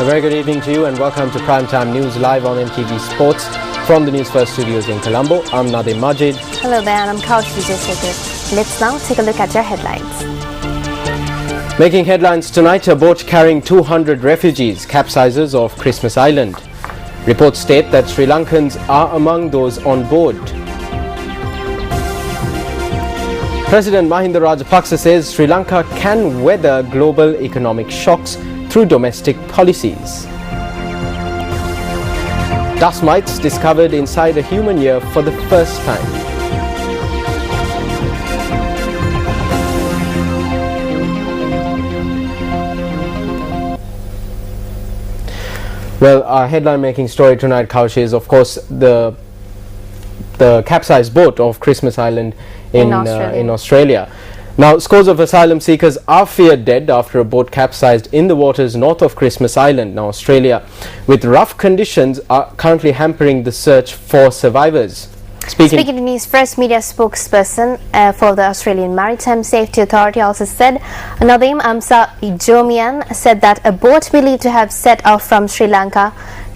very good evening to you and welcome to Primetime News live on NTV Sports from the News First studios in Colombo. I'm Nadim Majid. Hello there, and I'm Kaushi Vijaysekhar. Let's now take a look at your headlines. Making headlines tonight, a boat carrying 200 refugees capsizes off Christmas Island. Reports state that Sri Lankans are among those on board. President Mahinda Rajapaksa says Sri Lanka can weather global economic shocks through domestic policies. Dust mites discovered inside a human ear for the first time. Well, our headline-making story tonight, Kaushi, is of course the capsized boat off Christmas Island in Australia. Now, scores of asylum seekers are feared dead after a boat capsized in the waters north of Christmas Island. Now, Australia, with rough conditions, are currently hampering the search for survivors. Speaking to News First media spokesperson for the Australian Maritime Safety Authority also said, Nadim Amsa Jomian said that a boat believed to have set off from Sri Lanka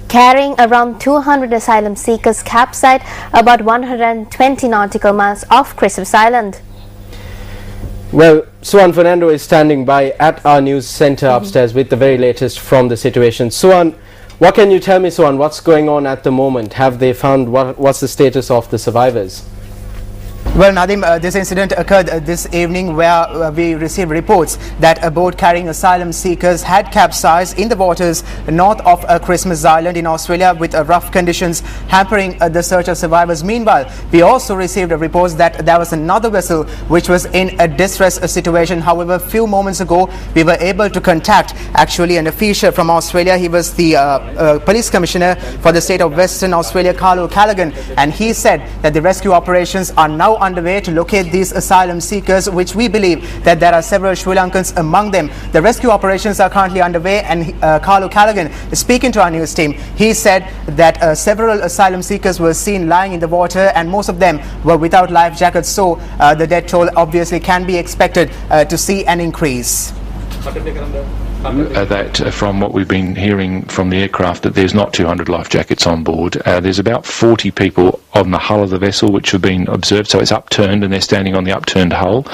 carrying around 200 asylum seekers capsized about 120 nautical miles off Christmas Island. Well, Suan Fernando is standing by at our news centre upstairs with the very latest from the situation. Suan, what can you tell me, Suan? What's going on at the moment? Have they found what's the status of the survivors? Well, Nadim, this incident occurred this evening where we received reports that a boat carrying asylum seekers had capsized in the waters north of Christmas Island in Australia with rough conditions hampering the search of survivors. Meanwhile, we also received reports that there was another vessel which was in a distress situation. However, a few moments ago, we were able to contact actually an official from Australia. He was the police commissioner for the state of Western Australia, Carlo Callaghan, and he said that the rescue operations are now underway to locate these asylum seekers, which we believe that there are several Sri Lankans among them. The rescue operations are currently underway, and Carlo Callaghan, speaking to our news team, he said that several asylum seekers were seen lying in the water and most of them were without life jackets, so the death toll obviously can be expected to see an increase. That from what we've been hearing from the aircraft, that there's not 200 life jackets on board. There's about 40 people on the hull of the vessel which have been observed, so it's upturned and they're standing on the upturned hull.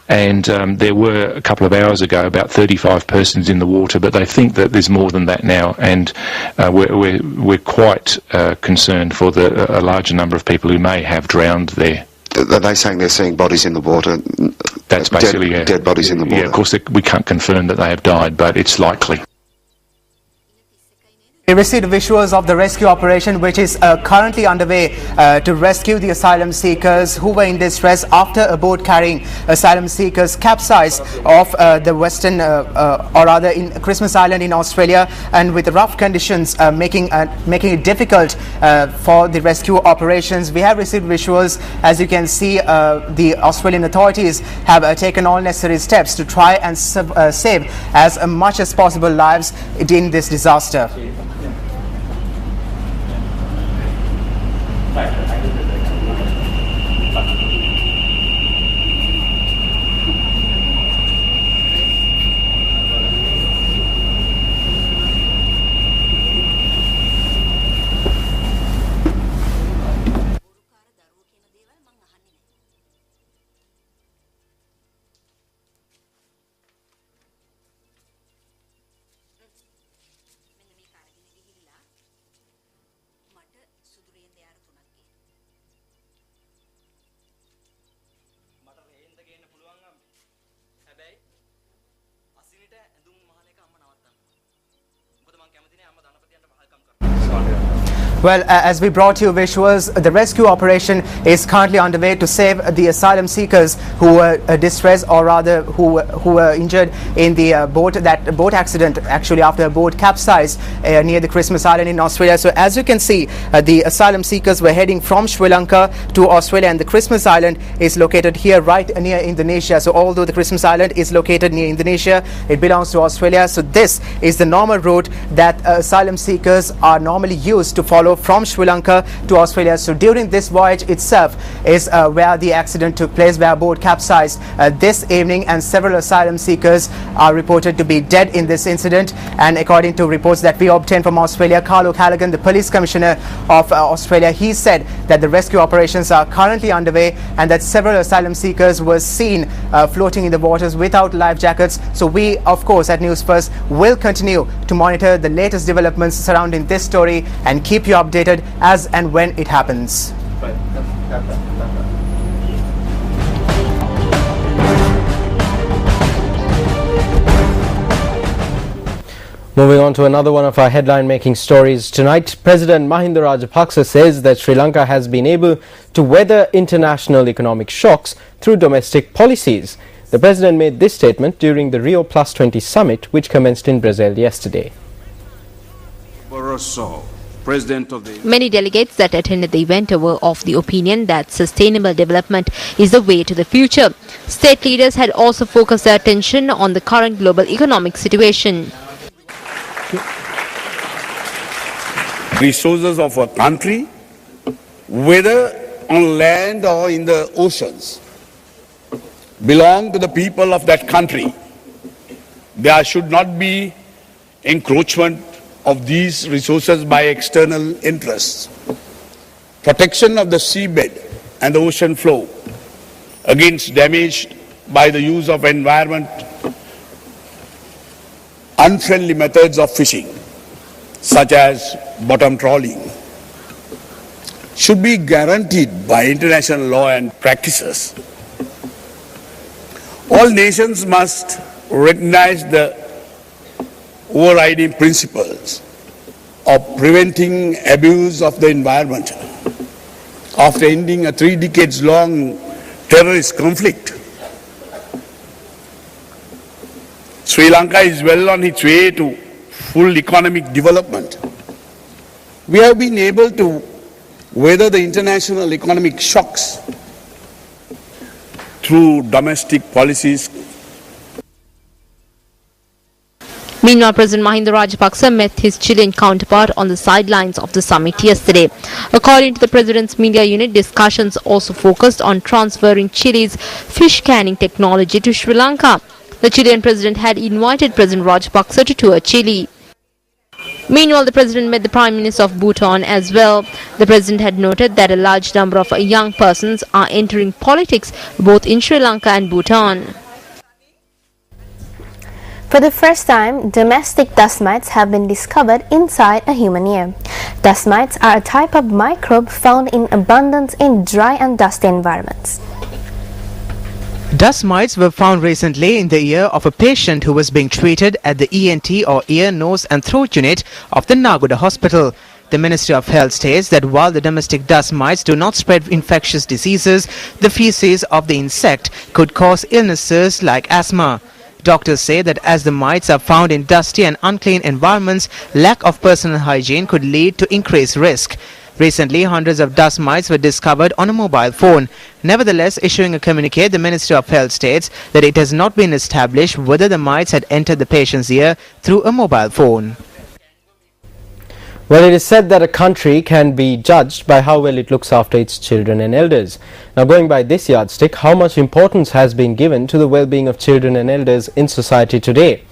And there were a couple of hours ago about 35 persons in the water, but they think that there's more than that now, and we're quite concerned for a larger number of people who may have drowned there. Are they saying they're seeing bodies in the water? That's basically dead bodies in the water. Yeah, of course we can't confirm that they have died, but it's likely. We received visuals of the rescue operation which is currently underway to rescue the asylum seekers who were in distress after a boat carrying asylum seekers capsized off the western or rather in Christmas Island in Australia, and with rough conditions making it difficult for the rescue operations. We have received visuals. As you can see, the Australian authorities have taken all necessary steps to try and save as much as possible lives in this disaster. Well, as we brought you visuals, the rescue operation is currently underway to save the asylum seekers who were distressed, or rather who were injured in the boat accident, actually after a boat capsized near the Christmas Island in Australia. So as you can see, the asylum seekers were heading from Sri Lanka to Australia, and the Christmas Island is located here right near Indonesia. So although the Christmas Island is located near Indonesia, it belongs to Australia. So this is the normal route that asylum seekers are normally used to follow follow from Sri Lanka to Australia. So during this voyage itself is where the accident took place, where a boat capsized this evening, and several asylum seekers are reported to be dead in this incident. And according to reports that we obtained from Australia, Carl O'Callaghan, the Police Commissioner of Australia, he said that the rescue operations are currently underway and that several asylum seekers were seen floating in the waters without life jackets. So we, of course, at News First will continue to monitor the latest developments surrounding this story and keep you updated as and when it happens. Moving on to another one of our headline-making stories. Tonight, President Mahinda Rajapaksa says that Sri Lanka has been able to weather international economic shocks through domestic policies. The President made this statement during the Rio Plus 20 summit, which commenced in Brazil yesterday. Many delegates that attended the event were of the opinion that sustainable development is the way to the future. State leaders had also focused their attention on the current global economic situation. Resources of a country, whether on land or in the oceans, belong to the people of that country. There should not be encroachment of these resources by external interests. Protection of the seabed and the ocean flow against damage by the use of environment unfriendly methods of fishing, such as bottom trawling, should be guaranteed by international law and practices. All nations must recognize the overriding principles of preventing abuse of the environment. After ending a 3 decades long terrorist conflict, Sri Lanka is well on its way to full economic development. We have been able to weather the international economic shocks through domestic policies. Meanwhile, President Mahinda Rajapaksa met his Chilean counterpart on the sidelines of the summit yesterday. According to the President's media unit, discussions also focused on transferring Chile's fish canning technology to Sri Lanka. The Chilean President had invited President Rajapaksa to tour Chile. Meanwhile, the President met the Prime Minister of Bhutan as well. The President had noted that a large number of young persons are entering politics both in Sri Lanka and Bhutan. For the first time, domestic dust mites have been discovered inside a human ear. Dust mites are a type of microbe found in abundance in dry and dusty environments. Dust mites were found recently in the ear of a patient who was being treated at the ENT or ear, nose and throat unit of the Nagoda Hospital. The Ministry of Health states that while the domestic dust mites do not spread infectious diseases, the feces of the insect could cause illnesses like asthma. Doctors say that as the mites are found in dusty and unclean environments, lack of personal hygiene could lead to increased risk. Recently, hundreds of dust mites were discovered on a mobile phone. Nevertheless, issuing a communique, the Ministry of Health states that it has not been established whether the mites had entered the patient's ear through a mobile phone. Well, it is said that a country can be judged by how well it looks after its children and elders. Now, going by this yardstick, how much importance has been given to the well-being of children and elders in society today?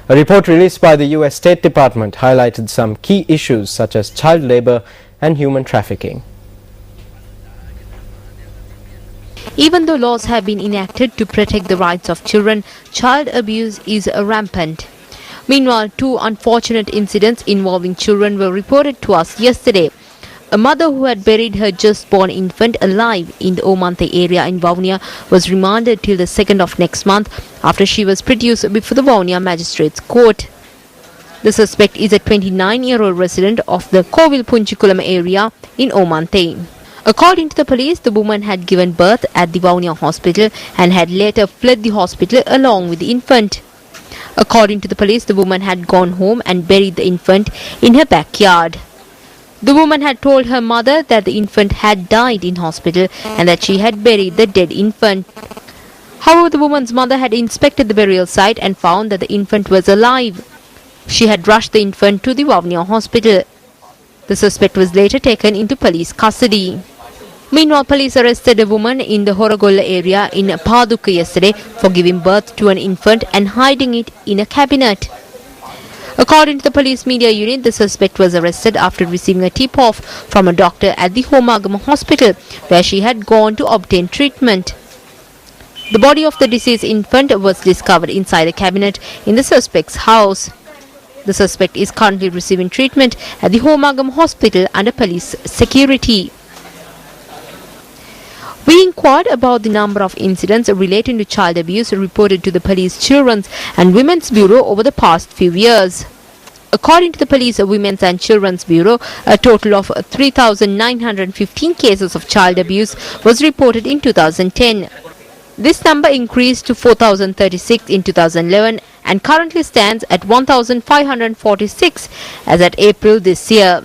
A report released by the US State Department highlighted some key issues such as child labor and human trafficking. Even though laws have been enacted to protect the rights of children, child abuse is rampant. Meanwhile, 2 unfortunate incidents involving children were reported to us yesterday. A mother who had buried her just-born infant alive in the Omante area in Vavuniya was remanded till the 2nd of next month after she was produced before the Vavuniya Magistrates Court. The suspect is a 29-year-old resident of the Kovil Punchikulam area in Omante. According to the police, the woman had given birth at the Vavuniya hospital and had later fled the hospital along with the infant. According to the police, the woman had gone home and buried the infant in her backyard. The woman had told her mother that the infant had died in hospital and that she had buried the dead infant. However, the woman's mother had inspected the burial site and found that the infant was alive. She had rushed the infant to the Vavuniya hospital. The suspect was later taken into police custody. Meanwhile, police arrested a woman in the Horogolla area in Paduka yesterday for giving birth to an infant and hiding it in a cabinet. According to the police media unit, the suspect was arrested after receiving a tip-off from a doctor at the Homagama hospital, where she had gone to obtain treatment. The body of the deceased infant was discovered inside a cabinet in the suspect's house. The suspect is currently receiving treatment at the Homagama hospital under police security. We inquired about the number of incidents relating to child abuse reported to the Police Children's and Women's Bureau over the past few years. According to the Police Women's and Children's Bureau, a total of 3,915 cases of child abuse was reported in 2010. This number increased to 4,036 in 2011 and currently stands at 1,546 as at April this year.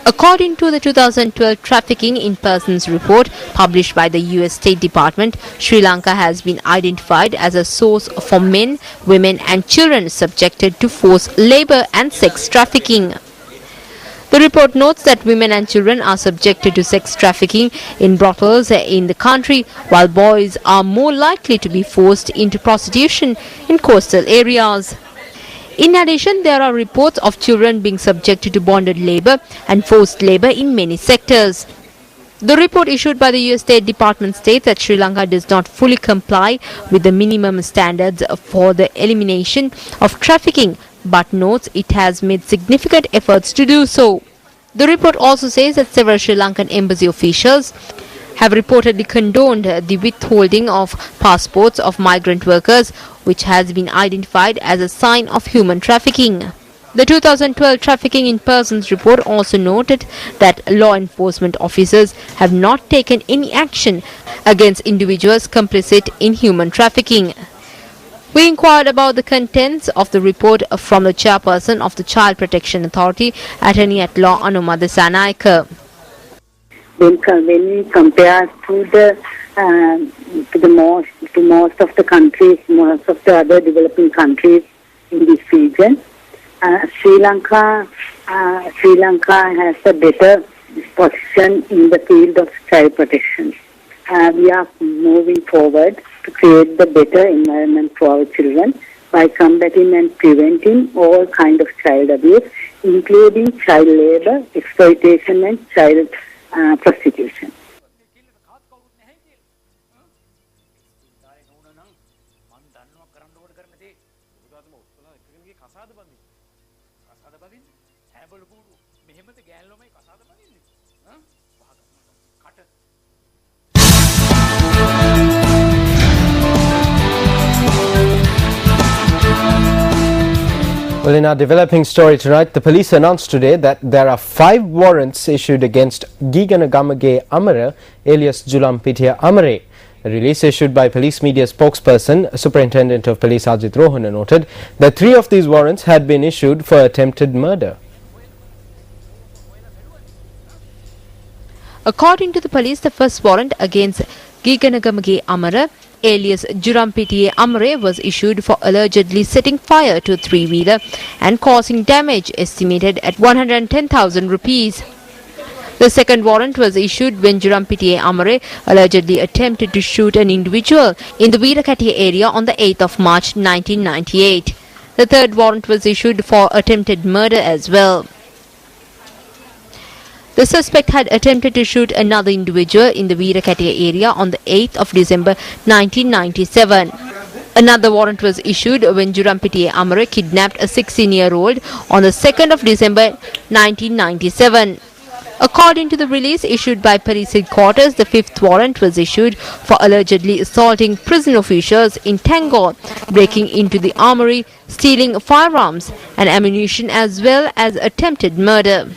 According to the 2012 Trafficking in Persons report published by the US State Department, Sri Lanka has been identified as a source for men, women and children subjected to forced labor and sex trafficking. The report notes that women and children are subjected to sex trafficking in brothels in the country, while boys are more likely to be forced into prostitution in coastal areas. In addition, there are reports of children being subjected to bonded labor and forced labor in many sectors. The report issued by the US State Department states that Sri Lanka does not fully comply with the minimum standards for the elimination of trafficking, but notes it has made significant efforts to do so. The report also says that several Sri Lankan embassy officials have reportedly condoned the withholding of passports of migrant workers, which has been identified as a sign of human trafficking. The 2012 Trafficking in Persons report also noted that law enforcement officers have not taken any action against individuals complicit in human trafficking. We inquired about the contents of the report from the chairperson of the Child Protection Authority, Attorney at Law Anuma Desanaika. When we compare to most of the countries, most of the other developing countries in this region, Sri Lanka has a better position in the field of child protection. We are moving forward to create the better environment for our children by combating and preventing all kinds of child abuse, including child labor, exploitation and child prostitution. Well, in our developing story tonight, the police announced today that there are 5 warrants issued against Giganagamage Amara, alias Julampitia Amare. A release issued by police media spokesperson, Superintendent of Police Ajit Rohana, noted that 3 of these warrants had been issued for attempted murder. According to the police, the first warrant against Giganagamage Amara, alias Jurampitiye Amare, was issued for allegedly setting fire to a 3-wheeler and causing damage estimated at 110,000 rupees. The second warrant was issued when Jurampitiye Amare allegedly attempted to shoot an individual in the Veerakatiya area on the 8th of March 1998. The third warrant was issued for attempted murder as well. The suspect had attempted to shoot another individual in the Veerakatiya area on the 8th of December 1997. Another warrant was issued when Jurampitiye Amare kidnapped a 16-year-old on the 2nd of December 1997. According to the release issued by police headquarters, the 5th warrant was issued for allegedly assaulting prison officials in Tangor, breaking into the armory, stealing firearms and ammunition as well as attempted murder.